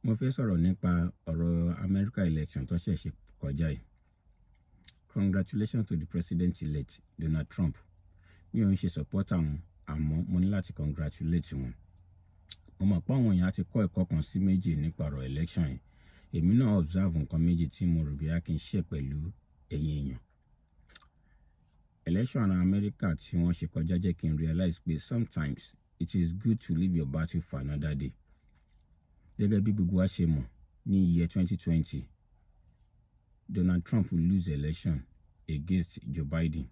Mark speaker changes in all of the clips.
Speaker 1: Mo fẹ́ sọ̀rọ̀ nípa ọ̀rọ̀ America election tó ṣẹ̀ṣẹ̀ kọjá yìí. Congratulations to the president-elect Donald Trump. Mi ò ń ṣe supporter wọn, àmọ́ mo ní láti congratulate wọn. Mo mọ̀ pé àwọn èèyàn ti kọ́ ẹ̀kọ́ kan sí méjì nípa ọ̀rọ̀ election yìí. Èmi náà observe nǹkan méjì tí mo rò bí a kì í ṣe pẹ̀lú ẹ̀yin èèyàn. Election America tí wọ́n ṣe kọjá jẹ́ kí n realize pé sometimes it is good to leave your battle for another day. Gẹ́gẹ́ bí gbogbo wa ṣe mọ̀, ní year 2020, Donald Trump lose election against Joe Biden.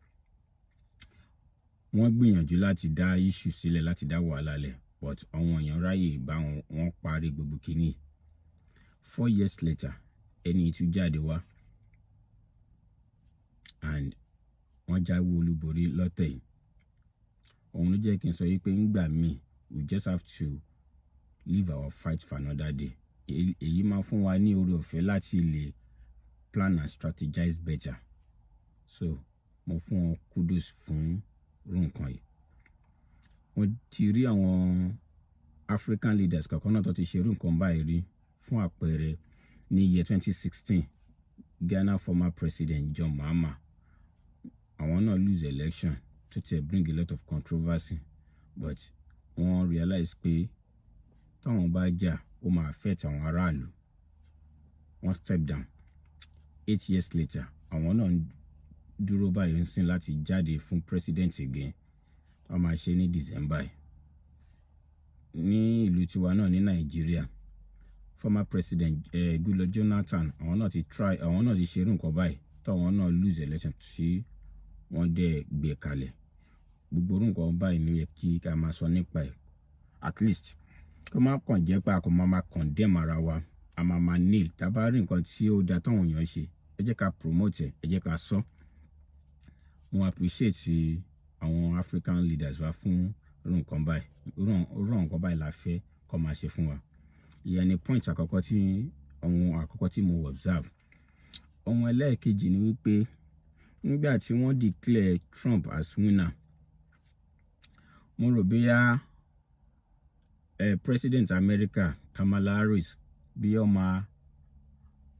Speaker 1: Wọ́n gbìyànjú láti dá issue sílẹ̀, láti dá wàhálà lẹ̀, but àwọn èèyàn ráyè bá wọn parí gbogbo kìíní. 4 years later, ẹni tún jáde wá and wọ́n jáwé olúborí lọ́tẹ̀ yìí. Òun ló jẹ́ kí n sọ yìí pé ńgbà míì we just have to leave our fight for another day. Èyí máa fún wa ní oore ọ̀fẹ́ láti lè plan and strategize better. So mo fún wọn kudos fún irú nǹkan yìí. Mo ti rí àwọn African leaders kankan náà tó ti ṣe irú nǹkan báyìí rí. Fún àpẹẹrẹ ní year 2016, Ghana former president John Mahama, àwọn náà lose election tó ti bring a lot of controversy, but wọ́n realize pé táwọn bá jà ó máa affect àwọn aráàlú. Wọ́n step down. 8 years later, àwọn náà dúró báyìí ń sìn láti jáde fún president again. Wọ́n máa ṣe ní December. Ní ìlú tiwa náà ní Nàìjíríà, former president Goodluck Jonathan, àwọn náà ti ṣe irú nǹkan báyìí táwọn náà lose election tí wọ́n dẹ̀ gbé kalẹ̀. Gbogbo irú nǹkan báyìí ló yẹ kí ká máa sọ nípa ẹ̀. At least kó má kàn jẹ́ pé a kò máa condemn ara wa, a máa nail. Tá bá rí nǹkan tí ó da táwọn èèyàn ṣe, ẹ jẹ́ ká promote ẹ̀, ẹ jẹ́ ká sọ. Mo appreciate àwọn African leaders wa fún irú nǹkan báyìí. Irú nǹkan báyìí la fẹ́ kó máa ṣe fún wa. Ìyẹn ni point àkọ́kọ́ tí mo observe. Ohun ẹlẹ́ẹ̀kejì ni wípé nígbà tí wọ́n declare Trump as winner, mo rò bóyá President America Kamala Harris bí ó máa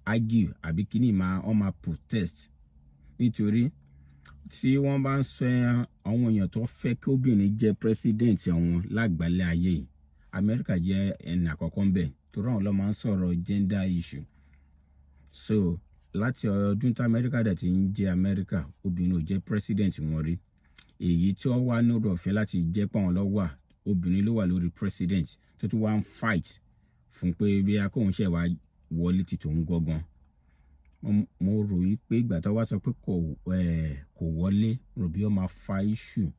Speaker 1: argue àbí kíní ó máa protest, nítorí tí wọ́n bá ń sọ àwọn èèyàn tó fẹ́ kí obìnrin jẹ́ president àwọn lágbàlẹ̀ ayé yìí, America jẹ́ ẹni àkọ́kọ́ ń bẹ̀, torí àwọn ló máa ń sọ̀rọ̀ gender issue. So láti ọdún tí America dẹ̀ ti ń jẹ́ America, obìnrin ò jẹ́ president wọn rí. Èyí tí ó wà ní ọ̀rọ̀ ọ̀fẹ́ láti jẹ́ pé àwọn ló wà, obìnrin ló wà lórí president tó tún wá ń fight fún pé bí a kóhun ṣe wá wọlé ti tòun gangan. Mo rò yí pé ìgbà tó wá sọ pé kò wọlé, rò bí ó máa fa issue.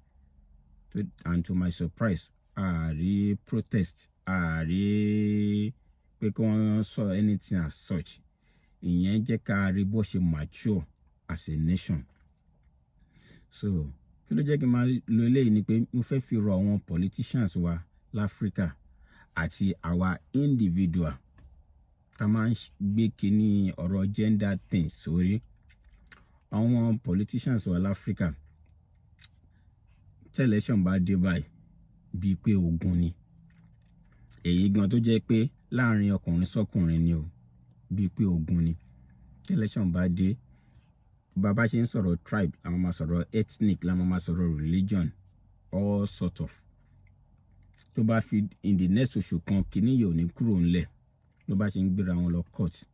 Speaker 1: And to my surprise, ààrí protest, ààrí pé kí wọ́n sọ anything as such. Ìyẹn jẹ́ ká rí bó ṣe mature as a nation. So kí ló jẹ́ kí n máa lo eléyìí ni pé mo fẹ́ fi rọ àwọn politicians wa láfíríkà àti àwa individual tá máa ń gbé kíní ọ̀rọ̀ gender thing sórí. Àwọn politicians wa láfíríkà, tí election bá dé báyìí bíi pé ogun ni. Èyí gan tó jẹ́ pé láàrin ọkùnrin sọ́kùnrin ni o, bíi pé ogun ni. Tí election bá dé, bàbá ṣe ń sọ̀rọ̀ tribe, la máa sọ̀rọ̀ ethnic, la máa sọ̀rọ̀ religion, all sort of. Tó bá fi in the next oṣù kan, kíní yóò ní kúrò ńlẹ̀ ló bá ṣe ń gbéra wọn lọ court.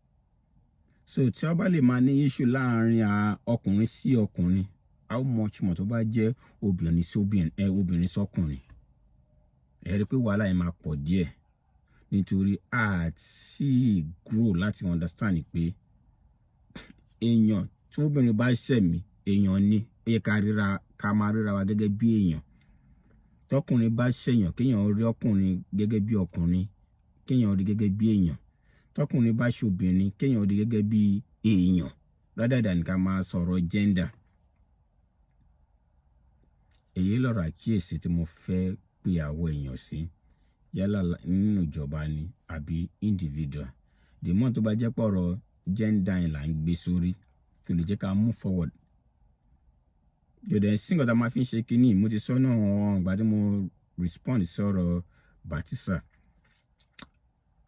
Speaker 1: So tí a bá lè máa ní issue láàrin ọkùnrin sí ọkùnrin, how much more tó bá jẹ́ obìnrin sí obìnrin sọ́kùnrin. Ẹ rí pé wàhálà yẹn máa pọ̀ díẹ̀, nítorí àti grow láti understand pé èèyàn tí obìnrin bá ṣẹ̀mí, èèyàn ni, ó yẹ ká máa ríra wa gẹ́gẹ́ bí èèyàn. Tọkùnrin bá ṣẹ̀yàn, kéèyàn rí ọkùnrin gẹ́gẹ́ bí ọkùnrin, kéèyàn rí gẹ́gẹ́ bí èèyàn. Tọkùnrin bá ṣe obìnrin, kéèyàn rí gẹ́gẹ́ bí èèyàn, rather than ká máa sọ̀rọ̀ gender. Èyí lọ̀rọ̀ àkíyèsí tí mo fẹ́ pe àwọn èèyàn sí, yálà nínú ìjọba ni àbí individual. The more tó bá jẹ́ pọ̀rọ̀ gender yẹn là ń gbé sórí, kí lè jẹ́ ká move forward. Jọ̀dẹ̀ sí nǹkan tá máa fi ń ṣe kíní, mo ti sọ náà ìgbà tí mo respond sọ̀rọ̀ Batisa.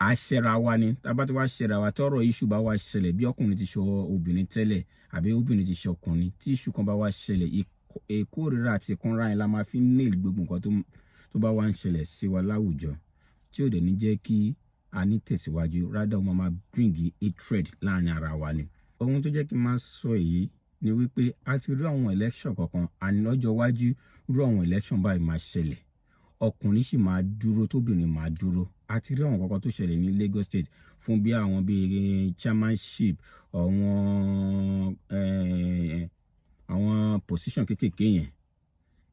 Speaker 1: a ṣẹra wa ni tábà tí wàá ṣẹra wa tọrọ iṣu bá wá ṣẹlẹ̀ bí ọkùnrin ti ṣe obìnrin tẹ́lẹ̀ àbí obìnrin ti ṣe ọkùnrin tí iṣu kan bá wá ṣẹlẹ̀ ìkórìíra àti ìkanra yẹn la máa fi nail gbogbo nǹkan tó bá wá ń ṣẹlẹ̀ sí wa láwùjọ tí ò dẹ̀ ní jẹ́ kí a ní tẹ̀síwájú rather ó máa bring hatred láàrin ara wa ni. Ohun tó jẹ́ kí n máa sọ èyí ni wípé a ti rí àwọn election kankan àní lọ́jọ́ iwájú irú àwọn election báyìí máa ṣẹlẹ̀ ọkùnrin sì máa dúró tóbìnrin máa dúró. A ti rí àwọn kankan tó ṣẹlẹ̀ ní Lagos State fún bí àwọn bíi chairmanship àwọn position kéékèèké yẹn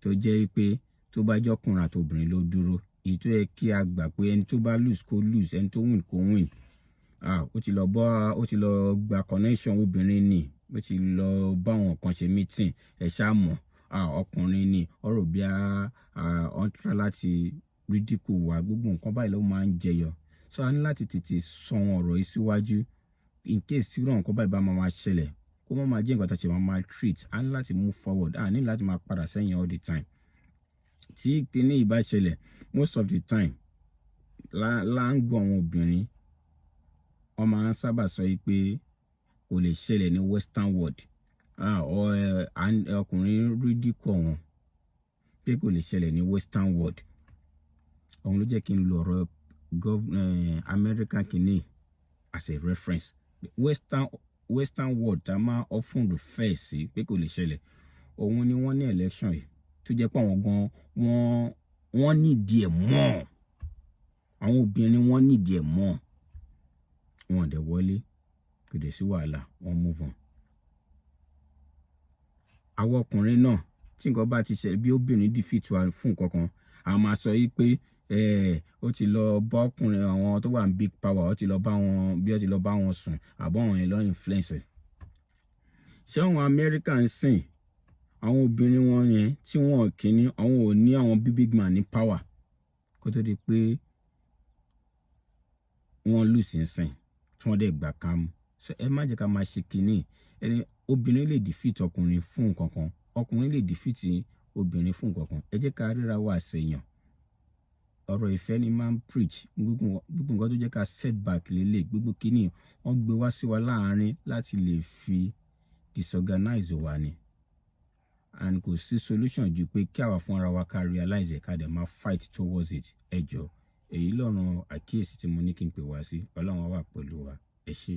Speaker 1: tó jẹ́ pé tó bá jẹ́ ọkùnrin àti obìnrin ló dúró èyí tó yẹ kí a gbà pé ẹni tó bá lose kó lose ẹni tó win kó win. Ó ti lọ gba connection obìnrin ni ó ti lọ bá àwọn kan ṣe meeting ẹ ṣáà mọ̀ ọkùnrin ni ọ̀rọ̀ bí ọ̀n tra láti ridicule wa gbogbo nǹkan báyìí ló máa ń jẹyọ. So a ní láti tètè sọ ọ̀rọ̀ yìí síwájú in case tí nǹkan báyìí bá máa ṣẹlẹ̀ kó má máa jẹ́ nǹkan tó ṣe máa treat. A ní láti move forward a ní láti máa padà sẹ́yìn all the time. Tí kíní yìí bá ṣẹlẹ̀ most of the time láńgọ̀ àwọn obìnrin wọ́n máa ń sábà sọ pé kò lè ṣẹlẹ̀ ní western world ọkùnrin ridicule wọn pé kò lè ṣẹlẹ̀ ní western world. Òun ló jẹ́ kí n lo ọ̀rọ̀ American kìíní as a reference. Western world tá a máa often refer sí pé kò lè ṣẹlẹ̀ òun ni wọ́n ní election yìí tó jẹ́ pé àwọn gan wọ́n nídìí ẹ̀ mọ́ àwọn obìnrin wọ́n nídìí ẹ̀ mọ́ wọn dẹ̀ wọlé kò dẹ̀ sí wàhálà wọ́n move on. Àwọn ọkùnrin náà tí nǹkan bá ti ṣẹlẹ̀ bí obìnrin defeat wa fún nǹkan kan a máa sọ yìí pé ó ti lọ bá ọkùnrin àwọn tó wà ní big power ó ti lọ bá wọn sùn àbọ̀ àwọn yẹn lọ influence. Ṣé àwọn American sìn àwọn obìnrin wọn yẹn tí wọn kìíní àwọn ò ní àwọn big man ní power kó tó di pé wọ́n lose nsìn tí wọ́n dẹ̀ gbà ká mú. So ẹ má jẹ́ ká máa ṣe kìíní ẹni obìnrin lè defeat ọkùnrin fún nǹkan kan ọkùnrin lè defeat obìnrin fún nǹkan kan ẹ jẹ́ ká ríra wa ṣèyàn. Ọ̀rọ̀ ìfẹ́ ni máa ń preach gbogbo nǹkan tó jẹ́ ká setback lélẹ̀ gbogbo kìíní wọ́n gbé wá sí wa láàárín láti lè fi disorganize wa ni and kò sí solution ju pé kí àwa fún ara wa ká realize ẹ̀ ká dẹ̀ máa fight towards it. Ẹ jọ̀ọ́ èyí lọ́rùn àkíyèsí tí mo ní kí n pè wá sí Ọlọ́run wà pẹ̀lú wa ẹ ṣé.